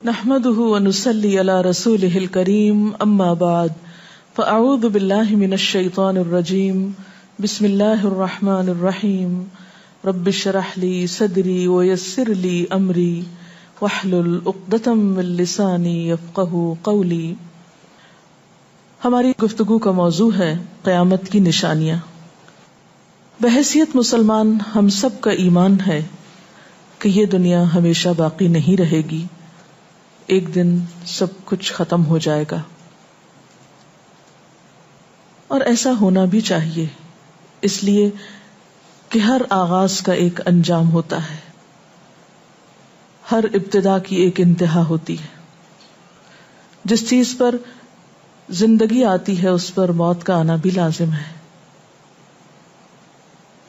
نحمده ونصلي على رسوله الكريم اما بعد فاعوذ بالله من الشيطان الرجيم بسم الله الرحمن الرحيم رب اشرح لي صدري ويسر لي امري واحلل عقدة من لساني يفقهوا قولي. ہماری گفتگو کا موضوع ہے قیامت کی نشانیاں. بحیثیت مسلمان ہم سب کا ایمان ہے کہ یہ دنیا ہمیشہ باقی نہیں رہے گی، ایک دن سب کچھ ختم ہو جائے گا، اور ایسا ہونا بھی چاہیے، اس لیے کہ ہر آغاز کا ایک انجام ہوتا ہے، ہر ابتدا کی ایک انتہا ہوتی ہے. جس چیز پر زندگی آتی ہے اس پر موت کا آنا بھی لازم ہے.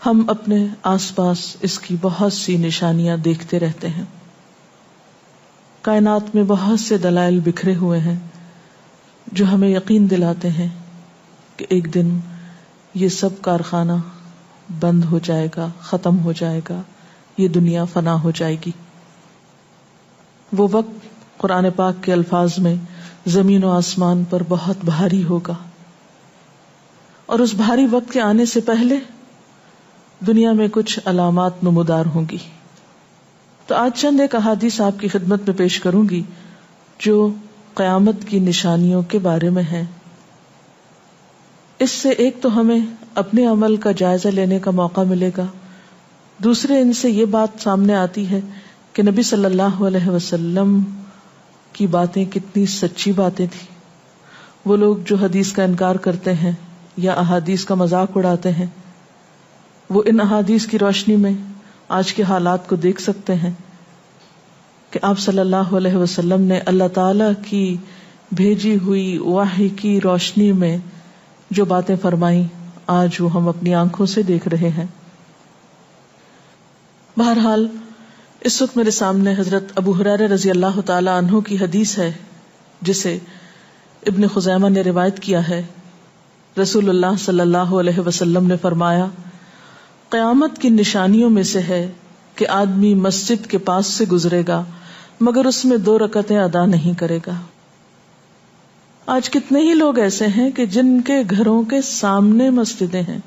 ہم اپنے آس پاس اس کی بہت سی نشانیاں دیکھتے رہتے ہیں. کائنات میں بہت سے دلائل بکھرے ہوئے ہیں جو ہمیں یقین دلاتے ہیں کہ ایک دن یہ سب کارخانہ بند ہو جائے گا، ختم ہو جائے گا، یہ دنیا فنا ہو جائے گی. وہ وقت قرآن پاک کے الفاظ میں زمین و آسمان پر بہت بھاری ہوگا، اور اس بھاری وقت کے آنے سے پہلے دنیا میں کچھ علامات نمودار ہوں گی. تو آج چند ایک احادیث آپ کی خدمت میں پیش کروں گی جو قیامت کی نشانیوں کے بارے میں ہیں. اس سے ایک تو ہمیں اپنے عمل کا جائزہ لینے کا موقع ملے گا، دوسرے ان سے یہ بات سامنے آتی ہے کہ نبی صلی اللہ علیہ وسلم کی باتیں کتنی سچی باتیں تھیں. وہ لوگ جو حدیث کا انکار کرتے ہیں یا احادیث کا مذاق اڑاتے ہیں، وہ ان احادیث کی روشنی میں آج کے حالات کو دیکھ سکتے ہیں کہ آپ صلی اللہ علیہ وسلم نے اللہ تعالی کی بھیجی ہوئی وحی کی روشنی میں جو باتیں فرمائیں آج وہ ہم اپنی آنکھوں سے دیکھ رہے ہیں. بہرحال اس وقت میرے سامنے حضرت ابو ہریرہ رضی اللہ تعالی عنہ کی حدیث ہے جسے ابن خزیمہ نے روایت کیا ہے. رسول اللہ صلی اللہ علیہ وسلم نے فرمایا، قیامت کی نشانیوں میں سے ہے کہ آدمی مسجد کے پاس سے گزرے گا مگر اس میں 2 رکعتیں ادا نہیں کرے گا. آج کتنے ہی لوگ ایسے ہیں کہ جن کے گھروں کے سامنے مسجدیں ہیں،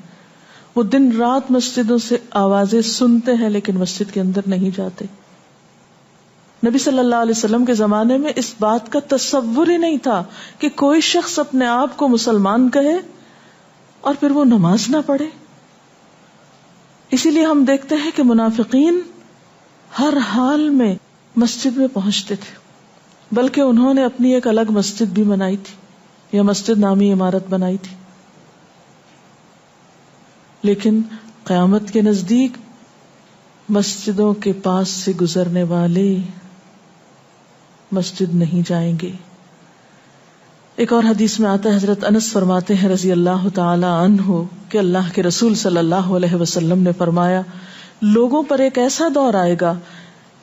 وہ دن رات مسجدوں سے آوازیں سنتے ہیں لیکن مسجد کے اندر نہیں جاتے. نبی صلی اللہ علیہ وسلم کے زمانے میں اس بات کا تصور ہی نہیں تھا کہ کوئی شخص اپنے آپ کو مسلمان کہے اور پھر وہ نماز نہ پڑھے. اسی لیے ہم دیکھتے ہیں کہ منافقین ہر حال میں مسجد میں پہنچتے تھے، بلکہ انہوں نے اپنی ایک الگ مسجد بھی بنائی تھی یا مسجد نامی عمارت بنائی تھی. لیکن قیامت کے نزدیک مسجدوں کے پاس سے گزرنے والے مسجد نہیں جائیں گے. ایک اور حدیث میں آتا ہے، حضرت انس فرماتے ہیں رضی اللہ تعالی عنہ کہ اللہ کے رسول صلی اللہ علیہ وسلم نے فرمایا، لوگوں پر ایک ایسا دور آئے گا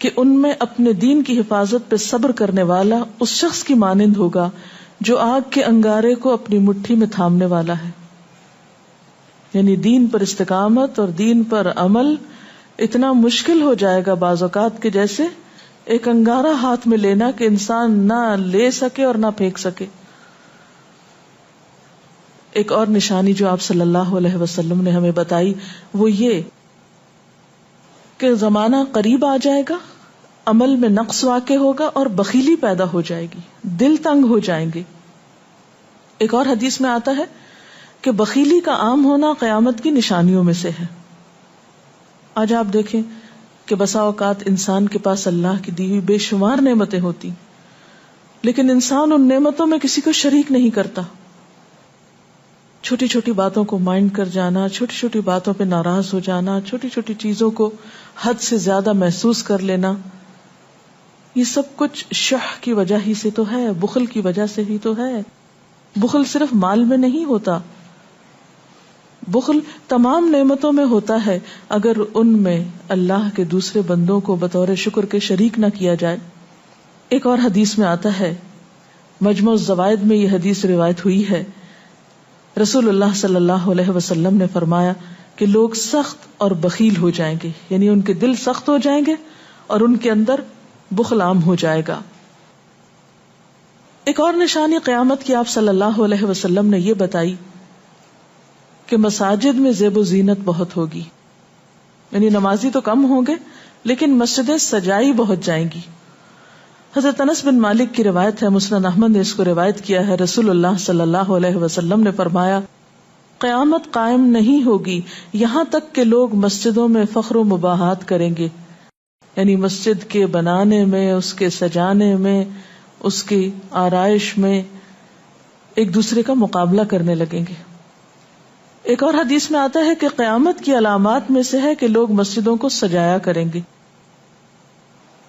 کہ ان میں اپنے دین کی حفاظت پہ صبر کرنے والا اس شخص کی مانند ہوگا جو آگ کے انگارے کو اپنی مٹھی میں تھامنے والا ہے. یعنی دین پر استقامت اور دین پر عمل اتنا مشکل ہو جائے گا بعض اوقات کہ جیسے ایک انگارہ ہاتھ میں لینا کہ انسان نہ لے سکے اور نہ پھینک سکے. ایک اور نشانی جو آپ صلی اللہ علیہ وسلم نے ہمیں بتائی وہ یہ کہ زمانہ قریب آ جائے گا، عمل میں نقص واقع ہوگا اور بخیلی پیدا ہو جائے گی، دل تنگ ہو جائیں گے. ایک اور حدیث میں آتا ہے کہ بخیلی کا عام ہونا قیامت کی نشانیوں میں سے ہے. آج آپ دیکھیں کہ بسا اوقات انسان کے پاس اللہ کی دی ہوئی بے شمار نعمتیں ہوتی لیکن انسان ان نعمتوں میں کسی کو شریک نہیں کرتا. چھوٹی چھوٹی باتوں کو مائنڈ کر جانا، چھوٹی چھوٹی باتوں پہ ناراض ہو جانا، چھوٹی چھوٹی چیزوں کو حد سے زیادہ محسوس کر لینا، یہ سب کچھ شح کی وجہ ہی سے تو ہے، بخل کی وجہ سے ہی تو ہے. بخل صرف مال میں نہیں ہوتا، بخل تمام نعمتوں میں ہوتا ہے اگر ان میں اللہ کے دوسرے بندوں کو بطور شکر کے شریک نہ کیا جائے. ایک اور حدیث میں آتا ہے، مجموع الزوائد میں یہ حدیث روایت ہوئی ہے، رسول اللہ صلی اللہ علیہ وسلم نے فرمایا کہ لوگ سخت اور بخیل ہو جائیں گے، یعنی ان کے دل سخت ہو جائیں گے اور ان کے اندر بخل عام ہو جائے گا. ایک اور نشانی قیامت کی آپ صلی اللہ علیہ وسلم نے یہ بتائی کہ مساجد میں زیب و زینت بہت ہوگی، یعنی نمازی تو کم ہوں گے لیکن مسجدیں سجائی بہت جائیں گی. حضرت انس بن مالک کی روایت ہے، مسند احمد نے اس کو روایت کیا ہے، رسول اللہ صلی اللہ علیہ وسلم نے فرمایا قیامت قائم نہیں ہوگی یہاں تک کہ لوگ مسجدوں میں فخر و مباحات کریں گے، یعنی مسجد کے بنانے میں، اس کے سجانے میں، اس کی آرائش میں ایک دوسرے کا مقابلہ کرنے لگیں گے. ایک اور حدیث میں آتا ہے کہ قیامت کی علامات میں سے ہے کہ لوگ مسجدوں کو سجایا کریں گے،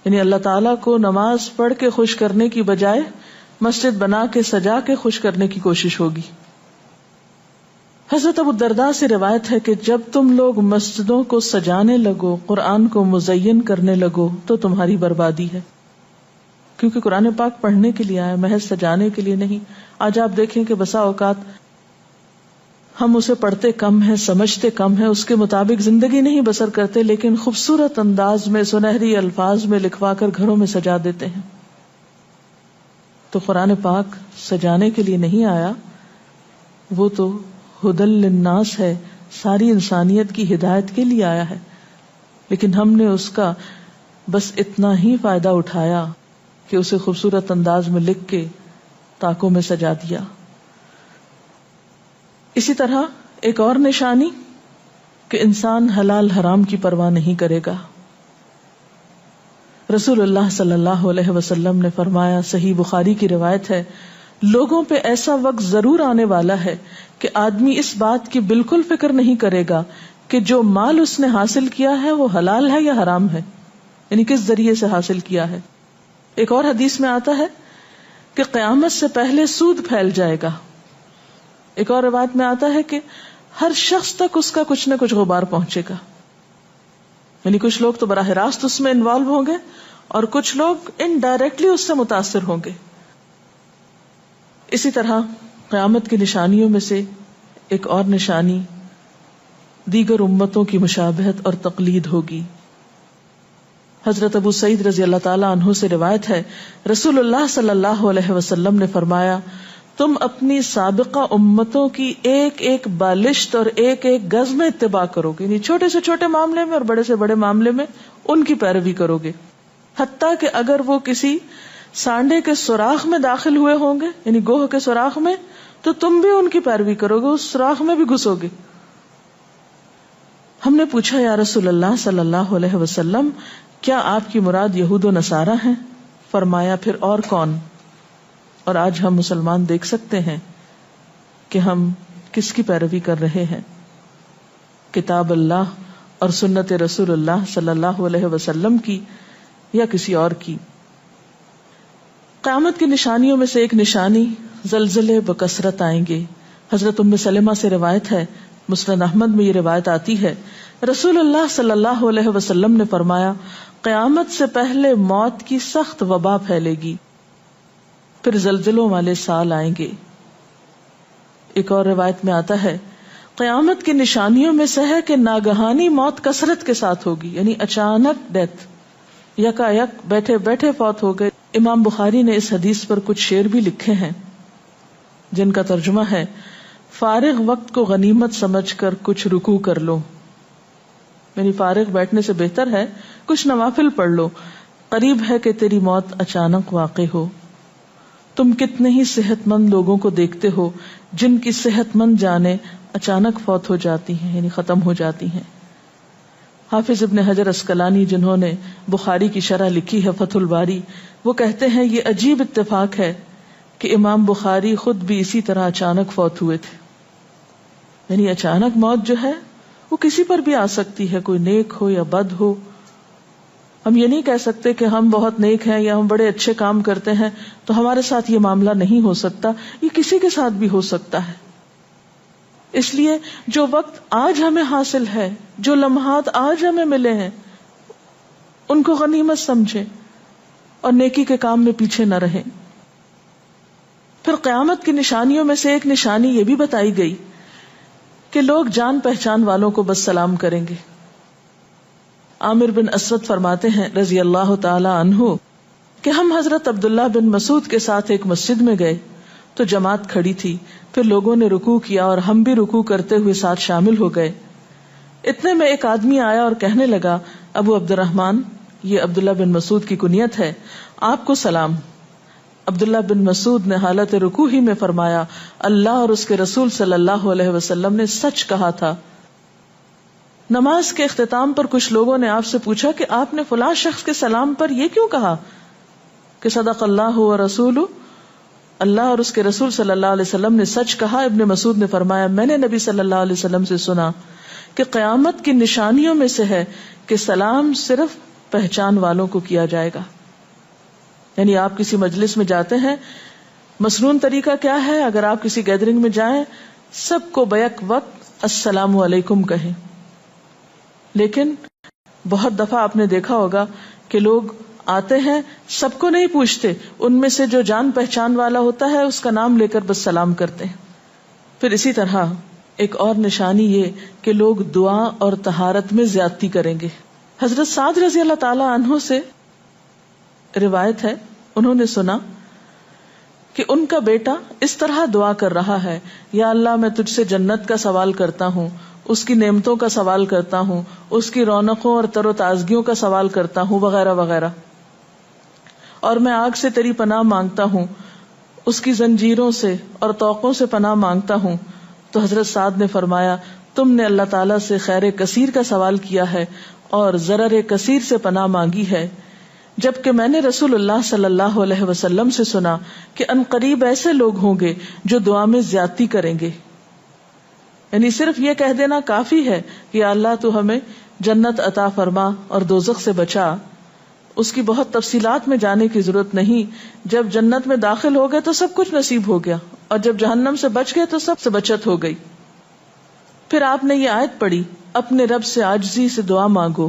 یعنی اللہ تعالیٰ کو نماز پڑھ کے خوش کرنے کی بجائے مسجد بنا کے سجا کے خوش کرنے کی کوشش ہوگی. حضرت ابو الدرداء سے روایت ہے کہ جب تم لوگ مسجدوں کو سجانے لگو، قرآن کو مزین کرنے لگو تو تمہاری بربادی ہے، کیونکہ قرآن پاک پڑھنے کے لیے آیا، محض سجانے کے لیے نہیں. آج آپ دیکھیں کہ بسا اوقات ہم اسے پڑھتے کم ہیں، سمجھتے کم ہیں، اس کے مطابق زندگی نہیں بسر کرتے، لیکن خوبصورت انداز میں سنہری الفاظ میں لکھوا کر گھروں میں سجا دیتے ہیں. تو قرآن پاک سجانے کے لیے نہیں آیا، وہ تو ہدی للناس ہے، ساری انسانیت کی ہدایت کے لیے آیا ہے، لیکن ہم نے اس کا بس اتنا ہی فائدہ اٹھایا کہ اسے خوبصورت انداز میں لکھ کے طاقوں میں سجا دیا. اسی طرح ایک اور نشانی کہ انسان حلال حرام کی پرواہ نہیں کرے گا. رسول اللہ صلی اللہ علیہ وسلم نے فرمایا، صحیح بخاری کی روایت ہے، لوگوں پہ ایسا وقت ضرور آنے والا ہے کہ آدمی اس بات کی بالکل فکر نہیں کرے گا کہ جو مال اس نے حاصل کیا ہے وہ حلال ہے یا حرام ہے، یعنی کس ذریعے سے حاصل کیا ہے. ایک اور حدیث میں آتا ہے کہ قیامت سے پہلے سود پھیل جائے گا. ایک اور روایت میں آتا ہے کہ ہر شخص تک اس کا کچھ نہ کچھ غبار پہنچے گا، یعنی کچھ لوگ تو براہ راست اس میں انوالو ہوں گے اور کچھ لوگ انڈائریکٹلی اس سے متاثر ہوں گے. اسی طرح قیامت کی نشانیوں میں سے ایک اور نشانی دیگر امتوں کی مشابہت اور تقلید ہوگی. حضرت ابو سعید رضی اللہ تعالی عنہ سے روایت ہے، رسول اللہ صلی اللہ علیہ وسلم نے فرمایا، تم اپنی سابقہ امتوں کی ایک ایک بالشت اور ایک ایک گز میں اتباع کرو گے، یعنی چھوٹے سے چھوٹے معاملے میں اور بڑے سے بڑے معاملے میں ان کی پیروی کرو گے، حتیٰ کہ اگر وہ کسی سانڈے کے سوراخ میں داخل ہوئے ہوں گے، یعنی گوہ کے سوراخ میں، تو تم بھی ان کی پیروی کرو گے، اس سوراخ میں بھی گھسو گے. ہم نے پوچھا، یا رسول اللہ صلی اللہ علیہ وسلم، کیا آپ کی مراد یہود و نصارہ ہیں؟ فرمایا، پھر اور کون؟ اور آج ہم مسلمان دیکھ سکتے ہیں کہ ہم کس کی پیروی کر رہے ہیں، کتاب اللہ اور سنت رسول اللہ صلی اللہ علیہ وسلم کی یا کسی اور کی. قیامت کی نشانیوں میں سے ایک نشانی زلزلے بکثرت آئیں گے. حضرت ام سلمہ سے روایت ہے، مسند احمد میں یہ روایت آتی ہے، رسول اللہ صلی اللہ علیہ وسلم نے فرمایا، قیامت سے پہلے موت کی سخت وبا پھیلے گی، پھر زلزلوں والے سال آئیں گے. ایک اور روایت میں آتا ہے، قیامت کی نشانیوں میں سے ہے کہ ناگہانی موت کثرت کے ساتھ ہوگی، یعنی اچانک ڈیتھ، یکا یک بیٹھے بیٹھے فوت ہو گئے. امام بخاری نے اس حدیث پر کچھ شعر بھی لکھے ہیں جن کا ترجمہ ہے، فارغ وقت کو غنیمت سمجھ کر کچھ رکوع کر لو، یعنی فارغ بیٹھنے سے بہتر ہے کچھ نوافل پڑھ لو، قریب ہے کہ تیری موت اچانک واقع ہو. تم کتنے ہی صحت مند لوگوں کو دیکھتے ہو جن کی صحت مند جانیں اچانک فوت ہو جاتی ہیں، یعنی ختم ہو جاتی ہیں. حافظ ابن حجر عسقلانی جنہوں نے بخاری کی شرح لکھی ہے فتح الباری، وہ کہتے ہیں یہ عجیب اتفاق ہے کہ امام بخاری خود بھی اسی طرح اچانک فوت ہوئے تھے. یعنی اچانک موت جو ہے وہ کسی پر بھی آ سکتی ہے، کوئی نیک ہو یا بد ہو. ہم یہ نہیں کہہ سکتے کہ ہم بہت نیک ہیں یا ہم بڑے اچھے کام کرتے ہیں تو ہمارے ساتھ یہ معاملہ نہیں ہو سکتا، یہ کسی کے ساتھ بھی ہو سکتا ہے. اس لیے جو وقت آج ہمیں حاصل ہے، جو لمحات آج ہمیں ملے ہیں، ان کو غنیمت سمجھیں اور نیکی کے کام میں پیچھے نہ رہیں. پھر قیامت کی نشانیوں میں سے ایک نشانی یہ بھی بتائی گئی کہ لوگ جان پہچان والوں کو بس سلام کریں گے. عامر بن اسود فرماتے ہیں رضی اللہ تعالی عنہ، کہ ہم حضرت عبداللہ بن مسعود کے ساتھ ایک مسجد میں گئے تو جماعت کھڑی تھی، پھر لوگوں نے رکوع کیا اور ہم بھی رکوع کرتے ہوئے ساتھ شامل ہو گئے۔ اتنے میں ایک آدمی آیا اور کہنے لگا، ابو عبد الرحمن، یہ عبداللہ بن مسعود کی کنیت ہے، آپ کو سلام۔ عبداللہ بن مسعود نے حالت رکوع ہی میں فرمایا، اللہ اور اس کے رسول صلی اللہ علیہ وسلم نے سچ کہا تھا۔ نماز کے اختتام پر کچھ لوگوں نے آپ سے پوچھا کہ آپ نے فلاں شخص کے سلام پر یہ کیوں کہا کہ صدق اللہ و رسول، اللہ اور اس کے رسول صلی اللہ علیہ وسلم نے سچ کہا۔ ابن مسعود نے فرمایا، میں نے نبی صلی اللہ علیہ وسلم سے سنا کہ قیامت کی نشانیوں میں سے ہے کہ سلام صرف پہچان والوں کو کیا جائے گا۔ یعنی آپ کسی مجلس میں جاتے ہیں، مسنون طریقہ کیا ہے؟ اگر آپ کسی گیدرنگ میں جائیں، سب کو بیک وقت السلام علیکم کہیں، لیکن بہت دفعہ آپ نے دیکھا ہوگا کہ لوگ آتے ہیں، سب کو نہیں پوچھتے، ان میں سے جو جان پہچان والا ہوتا ہے اس کا نام لے کر بس سلام کرتے ہیں۔ پھر اسی طرح ایک اور نشانی یہ کہ لوگ دعا اور طہارت میں زیادتی کریں گے۔ حضرت سعد رضی اللہ تعالی عنہ سے روایت ہے، انہوں نے سنا کہ ان کا بیٹا اس طرح دعا کر رہا ہے، یا اللہ میں تجھ سے جنت کا سوال کرتا ہوں، اس کی نعمتوں کا سوال کرتا ہوں، اس کی رونقوں اور تر و تازگیوں کا سوال کرتا ہوں، وغیرہ وغیرہ، اور میں آگ سے تیری پناہ مانگتا ہوں، اس کی زنجیروں سے اور طوقوں سے پناہ مانگتا ہوں۔ تو حضرت سعد نے فرمایا، تم نے اللہ تعالیٰ سے خیر کثیر کا سوال کیا ہے اور ضرر کثیر سے پناہ مانگی ہے، جبکہ میں نے رسول اللہ صلی اللہ علیہ وسلم سے سنا کہ ان قریب ایسے لوگ ہوں گے جو دعا میں زیادتی کریں گے۔ یعنی صرف یہ کہہ دینا کافی ہے کہ اللہ تو ہمیں جنت عطا فرما اور دوزخ سے بچا، اس کی بہت تفصیلات میں جانے کی ضرورت نہیں۔ جب جنت میں داخل ہو گئے تو سب کچھ نصیب ہو گیا، اور جب جہنم سے بچ گئے تو سب سے بچت ہو گئی۔ پھر آپ نے یہ آیت پڑھی، اپنے رب سے عاجزی سے دعا مانگو،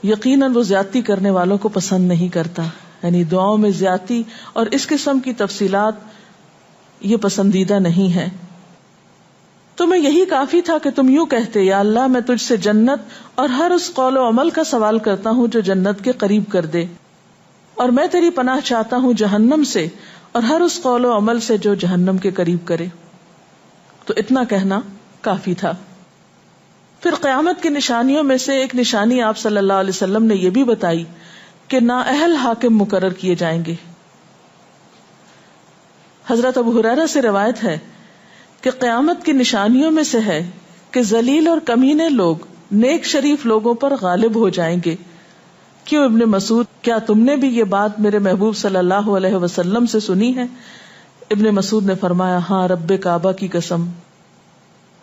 یقیناً وہ زیادتی کرنے والوں کو پسند نہیں کرتا۔ یعنی دعاؤں میں زیادتی اور اس قسم کی تفصیلات یہ پسندیدہ نہیں ہے۔ تمہیں یہی کافی تھا کہ تم یوں کہتے، یا اللہ میں تجھ سے جنت اور ہر اس قول و عمل کا سوال کرتا ہوں جو جنت کے قریب کر دے، اور میں تیری پناہ چاہتا ہوں جہنم سے اور ہر اس قول و عمل سے جو جہنم کے قریب کرے۔ تو اتنا کہنا کافی تھا۔ پھر قیامت کی نشانیوں میں سے ایک نشانی آپ صلی اللہ علیہ وسلم نے یہ بھی بتائی کہ نااہل حاکم مقرر کیے جائیں گے۔ حضرت ابو ہریرہ سے روایت ہے کہ قیامت کی نشانیوں میں سے ہے کہ ذلیل اور کمینے لوگ نیک شریف لوگوں پر غالب ہو جائیں گے۔ کیوں ابن مسعود، کیا تم نے بھی یہ بات میرے محبوب صلی اللہ علیہ وسلم سے سنی ہے؟ ابن مسعود نے فرمایا، ہاں رب کعبہ کی قسم۔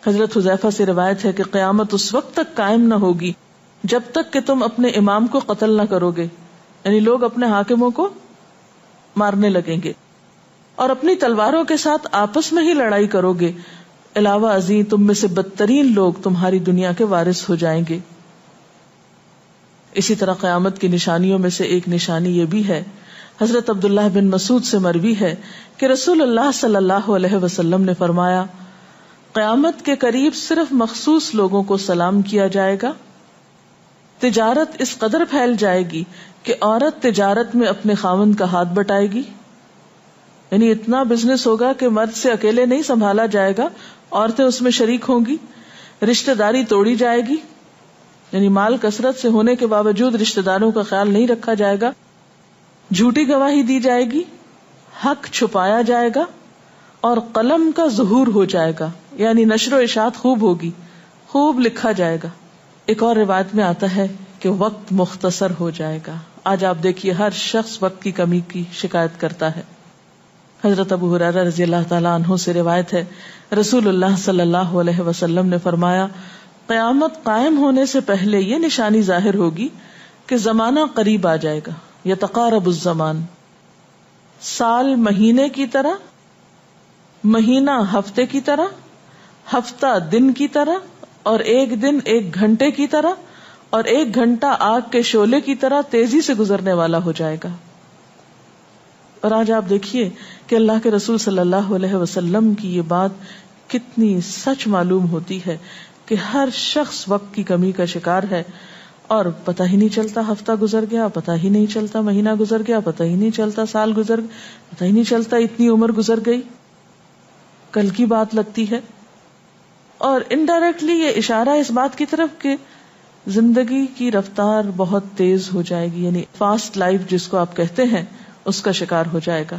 حضرت حذیفہ سے روایت ہے کہ قیامت اس وقت تک قائم نہ ہوگی جب تک کہ تم اپنے امام کو قتل نہ کرو گے، یعنی لوگ اپنے حاکموں کو مارنے لگیں گے اور اپنی تلواروں کے ساتھ آپس میں ہی لڑائی کرو گے، علاوہ ازیں تم میں سے بدترین لوگ تمہاری دنیا کے وارث ہو جائیں گے۔ اسی طرح قیامت کی نشانیوں میں سے ایک نشانی یہ بھی ہے، حضرت عبداللہ بن مسعود سے مروی ہے کہ رسول اللہ صلی اللہ علیہ وسلم نے فرمایا، قیامت کے قریب صرف مخصوص لوگوں کو سلام کیا جائے گا۔ تجارت اس قدر پھیل جائے گی کہ عورت تجارت میں اپنے خاوند کا ہاتھ بٹائے گی، یعنی اتنا بزنس ہوگا کہ مرد سے اکیلے نہیں سنبھالا جائے گا، عورتیں اس میں شریک ہوں گی، رشتہ داری توڑی جائے گی، یعنی مال کثرت سے ہونے کے باوجود رشتہ داروں کا خیال نہیں رکھا جائے گا، جھوٹی گواہی دی جائے گی، حق چھپایا جائے گا، اور قلم کا ظہور ہو جائے گا، یعنی نشر و اشاعت خوب ہوگی، خوب لکھا جائے گا۔ ایک اور روایت میں آتا ہے کہ وقت مختصر ہو جائے گا۔ آج آپ دیکھیے ہر شخص وقت کی کمی کی شکایت کرتا ہے۔ حضرت ابو ہریرہ رضی اللہ تعالیٰ عنہ سے روایت ہے، رسول اللہ صلی اللہ علیہ وسلم نے فرمایا، قیامت قائم ہونے سے پہلے یہ نشانی ظاہر ہوگی کہ زمانہ قریب آ جائے گا، یتقارب الزمان، سال مہینے کی طرح، مہینہ ہفتے کی طرح، ہفتہ دن کی طرح، اور ایک دن ایک گھنٹے کی طرح، اور ایک گھنٹہ آگ کے شعلے کی طرح تیزی سے گزرنے والا ہو جائے گا۔ اور آج آپ دیکھیے کہ اللہ کے رسول صلی اللہ علیہ وسلم کی یہ بات کتنی سچ معلوم ہوتی ہے کہ ہر شخص وقت کی کمی کا شکار ہے، اور پتہ ہی نہیں چلتا ہفتہ گزر گیا، پتہ ہی نہیں چلتا مہینہ گزر گیا، پتہ ہی نہیں چلتا سال گزر گیا، پتہ ہی نہیں چلتا اتنی عمر گزر گئی، کل کی بات لگتی ہے. اور انڈائریکٹلی یہ اشارہ اس بات کی طرف کہ زندگی کی رفتار بہت تیز ہو جائے گی، یعنی فاسٹ لائف جس کو آپ کہتے ہیں اس کا شکار ہو جائے گا.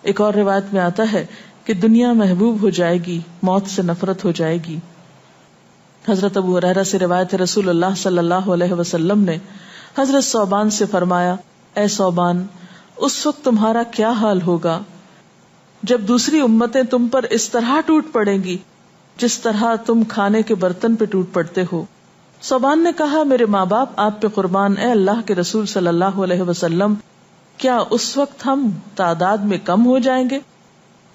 ایک اور روایت میں آتا ہے کہ دنیا محبوب ہو جائے گی، موت سے نفرت ہو جائے گی. حضرت ابو ہریرہ سے روایت ہے رسول اللہ صلی اللہ علیہ وسلم نے حضرت ثوبان سے فرمایا، اے ثوبان، اس وقت تمہارا کیا حال ہوگا جب دوسری امتیں تم پر اس طرح ٹوٹ پڑیں گی جس طرح تم کھانے کے برتن پہ ٹوٹ پڑتے ہو. ثوبان نے کہا، میرے ماں باپ آپ پہ قربان، اے اللہ کے رسول صلی اللہ علیہ وسلم، کیا اس وقت ہم تعداد میں کم ہو جائیں گے؟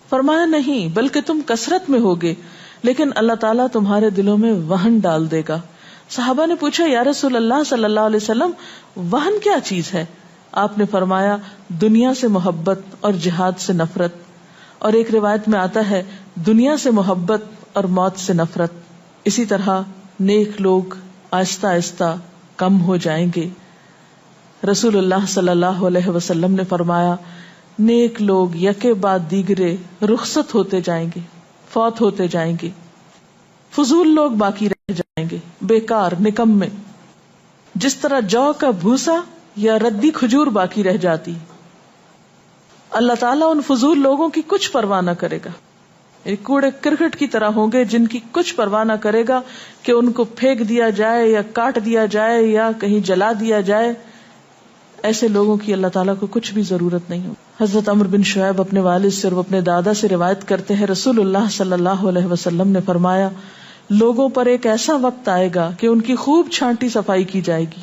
فرمایا، نہیں، بلکہ تم کثرت میں ہوگے، لیکن اللہ تعالیٰ تمہارے دلوں میں وہن ڈال دے گا. صحابہ نے پوچھا، یا رسول اللہ صلی اللہ علیہ وسلم، وہن کیا چیز ہے؟ آپ نے فرمایا، دنیا سے محبت اور جہاد سے نفرت. اور ایک روایت میں آتا ہے، دنیا سے محبت اور موت سے نفرت. اسی طرح نیک لوگ آہستہ آہستہ کم ہو جائیں گے. رسول اللہ صلی اللہ علیہ وسلم نے فرمایا، نیک لوگ یکے بعد دیگرے رخصت ہوتے جائیں گے، فوت ہوتے جائیں گے. فضول لوگ باقی رہ جائیں گے، بیکار، نکمے، جس طرح جو کا بھوسا یا ردی کھجور باقی رہ جاتی. اللہ تعالیٰ ان فضول لوگوں کی کچھ پرواہ نہ کرے گا، کوڑے کرکٹ کی طرح ہوں گے جن کی کچھ پرواہ نہ کرے گا کہ ان کو پھینک دیا جائے یا کاٹ دیا جائے یا کہیں جلا دیا جائے. ایسے لوگوں کی اللہ تعالیٰ کو کچھ بھی ضرورت نہیں ہو. حضرت عمرو بن شعیب اپنے والد سے اور اپنے دادا سے روایت کرتے ہیں، رسول اللہ صلی اللہ علیہ وسلم نے فرمایا، لوگوں پر ایک ایسا وقت آئے گا کہ ان کی خوب چھانٹی صفائی کی جائے گی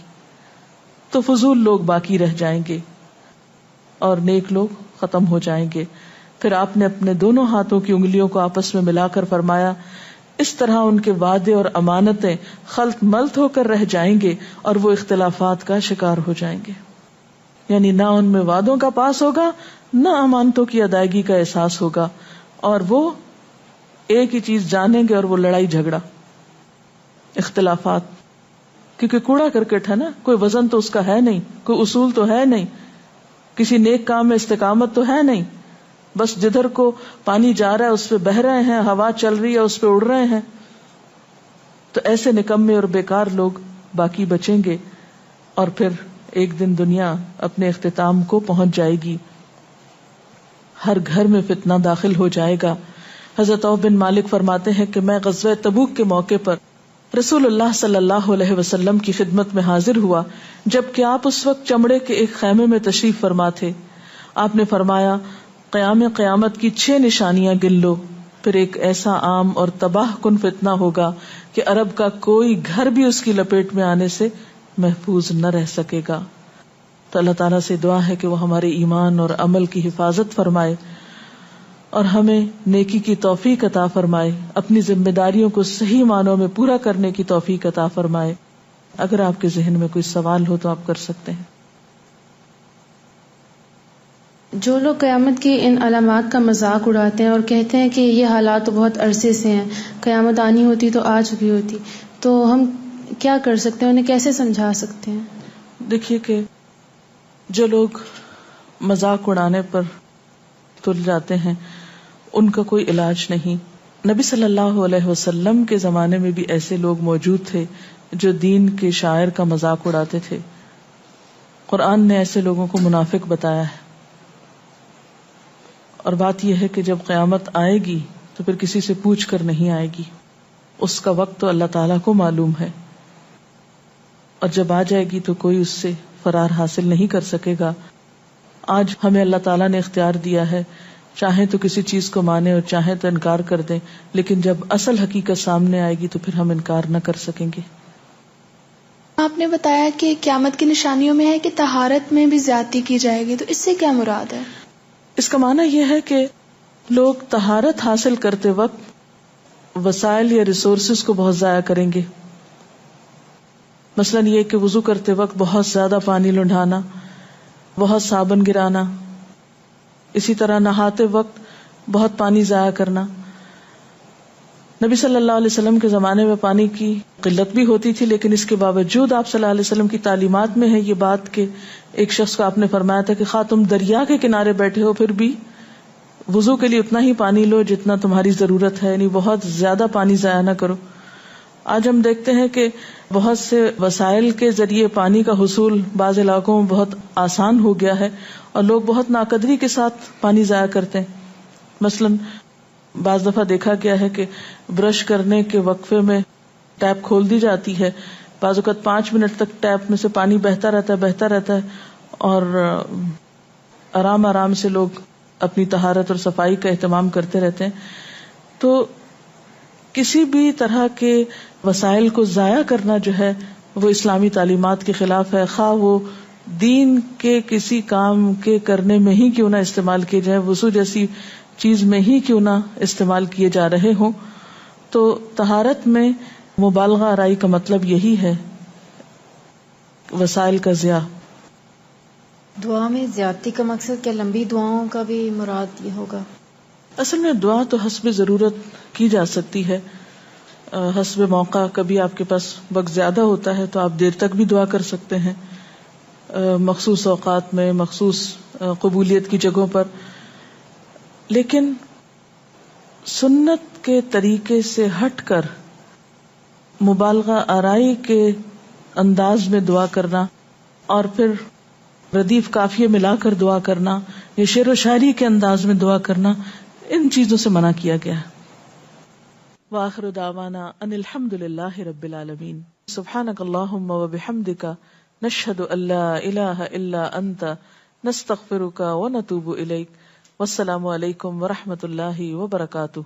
تو فضول لوگ باقی رہ جائیں گے اور نیک لوگ ختم ہو جائیں گے. پھر آپ نے اپنے دونوں ہاتھوں کی انگلیوں کو آپس میں ملا کر فرمایا، اس طرح ان کے وعدے اور امانتیں خلط ملط ہو کر رہ جائیں گے اور وہ اختلافات کا شکار ہو جائیں گے. یعنی نہ ان میں وعدوں کا پاس ہوگا، نہ امانتوں کی ادائیگی کا احساس ہوگا، اور وہ ایک ہی چیز جانیں گے اور وہ لڑائی جھگڑا، اختلافات. کیونکہ کوڑا کرکٹ ہے نا، کوئی وزن تو اس کا ہے نہیں، کوئی اصول تو ہے نہیں، کسی نیک کام میں استقامت تو ہے نہیں، بس جدھر کو پانی جا رہا ہے اس پہ بہ رہے ہیں، ہوا چل رہی ہے اس پہ اڑ رہے ہیں. تو ایسے نکمے اور بیکار لوگ باقی بچیں گے اور پھر ایک دن دنیا اپنے اختتام کو پہنچ جائے گی. ہر گھر میں فتنہ داخل ہو جائے گا. حضرت عوف بن مالک فرماتے ہیں کہ میں غزوہ تبوک کے موقع پر رسول اللہ صلی اللہ علیہ وسلم کی خدمت میں حاضر ہوا، جبکہ آپ اس وقت چمڑے کے ایک خیمے میں تشریف فرما تھے. آپ نے فرمایا، قیامت کی 6 نشانیاں گن لو. پھر ایک ایسا عام اور تباہ کن فتنہ ہوگا کہ عرب کا کوئی گھر بھی اس کی لپیٹ میں آنے سے محفوظ نہ رہ سکے گا. تو اللہ تعالیٰ سے دعا ہے کہ وہ ہمارے ایمان اور عمل کی حفاظت فرمائے اور ہمیں نیکی کی توفیق عطا فرمائے، اپنی ذمہ داریوں کو صحیح معنوں میں پورا کرنے کی توفیق عطا فرمائے. اگر آپ کے ذہن میں کوئی سوال ہو تو آپ کر سکتے ہیں. جو لوگ قیامت کی ان علامات کا مذاق اڑاتے ہیں اور کہتے ہیں کہ یہ حالات تو بہت عرصے سے ہیں، قیامت آنی ہوتی تو آ چکی ہوتی، تو ہم کیا کر سکتے ہیں، انہیں کیسے سمجھا سکتے ہیں؟ دیکھیے کہ جو لوگ مذاق اڑانے پر تل جاتے ہیں ان کا کوئی علاج نہیں. نبی صلی اللہ علیہ وسلم کے زمانے میں بھی ایسے لوگ موجود تھے جو دین کے شاعر کا مذاق اڑاتے تھے. قرآن نے ایسے لوگوں کو منافق بتایا ہے. اور بات یہ ہے کہ جب قیامت آئے گی تو پھر کسی سے پوچھ کر نہیں آئے گی، اس کا وقت تو اللہ تعالیٰ کو معلوم ہے، اور جب آ جائے گی تو کوئی اس سے فرار حاصل نہیں کر سکے گا. آج ہمیں اللہ تعالیٰ نے اختیار دیا ہے، چاہیں تو کسی چیز کو مانیں اور چاہیں تو انکار کر دیں، لیکن جب اصل حقیقت سامنے آئے گی تو پھر ہم انکار نہ کر سکیں گے. آپ نے بتایا کہ قیامت کی نشانیوں میں ہے کہ طہارت میں بھی زیادتی کی جائے گی، تو اس سے کیا مراد ہے؟ اس کا معنی یہ ہے کہ لوگ طہارت حاصل کرتے وقت وسائل یا ریسورسز کو بہت ضائع کریں گے. مثلاً یہ کہ وضو کرتے وقت بہت زیادہ پانی لنڈھانا، بہت صابن گرانا، اسی طرح نہاتے وقت بہت پانی ضائع کرنا. نبی صلی اللہ علیہ وسلم کے زمانے میں پانی کی قلت بھی ہوتی تھی، لیکن اس کے باوجود آپ صلی اللہ علیہ وسلم کی تعلیمات میں ہے یہ بات کہ ایک شخص کو آپ نے فرمایا تھا کہ خواہ تم دریا کے کنارے بیٹھے ہو پھر بھی وضو کے لیے اتنا ہی پانی لو جتنا تمہاری ضرورت ہے، یعنی بہت زیادہ پانی ضائع نہ کرو. آج ہم دیکھتے ہیں کہ بہت سے وسائل کے ذریعے پانی کا حصول بعض علاقوں میں بہت آسان ہو گیا ہے اور لوگ بہت ناقدری کے ساتھ پانی ضائع کرتے ہیں. مثلاً بعض دفعہ دیکھا گیا ہے کہ برش کرنے کے وقفے میں ٹیپ کھول دی جاتی ہے، بعض اوقات 5 منٹ تک ٹیپ میں سے پانی بہتا رہتا ہے اور آرام آرام سے لوگ اپنی طہارت اور صفائی کا اہتمام کرتے رہتے ہیں. تو کسی بھی طرح کے وسائل کو ضائع کرنا جو ہے وہ اسلامی تعلیمات کے خلاف ہے، خواہ وہ دین کے کسی کام کے کرنے میں ہی کیوں نہ استعمال کیے جائے، وضو جیسی چیز میں ہی کیوں نہ استعمال کیے جا رہے ہوں. تو طہارت میں مبالغہ آرائی کا مطلب یہی ہے، وسائل کا ضیاع. دعا میں زیادتی کا مقصد کیا لمبی دعاؤں کا بھی مراد یہ ہوگا؟ اصل میں دعا تو حسب ضرورت کی جا سکتی ہے، حسب موقع. کبھی آپ کے پاس وقت زیادہ ہوتا ہے تو آپ دیر تک بھی دعا کر سکتے ہیں، مخصوص اوقات میں، مخصوص قبولیت کی جگہوں پر. لیکن سنت کے طریقے سے ہٹ کر مبالغہ آرائی کے انداز میں دعا کرنا اور پھر ردیف قافیے ملا کر دعا کرنا یا شعر و شاعری کے انداز میں دعا کرنا، ان چیزوں سے منع کیا گیا ہے. وآخر دعوانا ان الحمد للہ رب العالمین. سبحانک اللہم وبحمدک نشہد ان لا الہ الا انت نستغفرک ونتوب الیک. والسلام علیکم ورحمۃ اللہ وبرکاتہ.